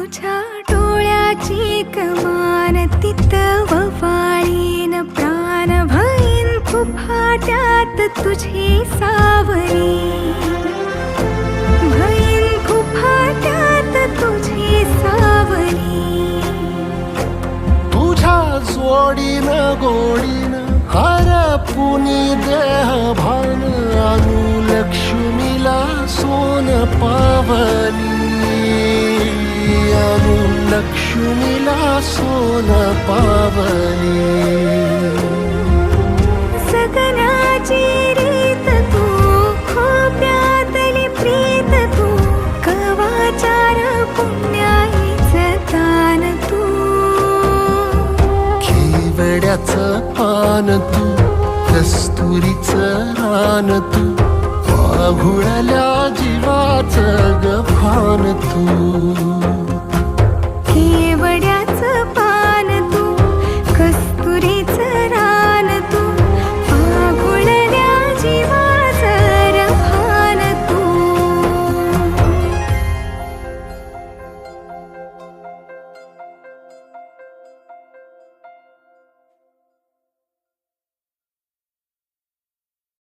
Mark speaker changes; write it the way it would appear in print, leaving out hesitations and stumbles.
Speaker 1: तुझ्या डोळ्याची कमान तिथं ववाळीन प्राण भईन फुफाट्यात तुझी सावली भईन फुफाट्यात तुझी सावली
Speaker 2: तुझ्या जोडीन गोडीन हरपुनी देह भान आणू लक्ष्मीला सोन पावली आणू लक्ष्मीला सोन पावली
Speaker 1: सगनाची रीत तू खोप्यातली प्रीत तू कवाचार पुण्याईचं दान तू
Speaker 2: केवड्याचं पान तू कस्तुरीचं रान तू आघुळल्या जीवाचं गभान तू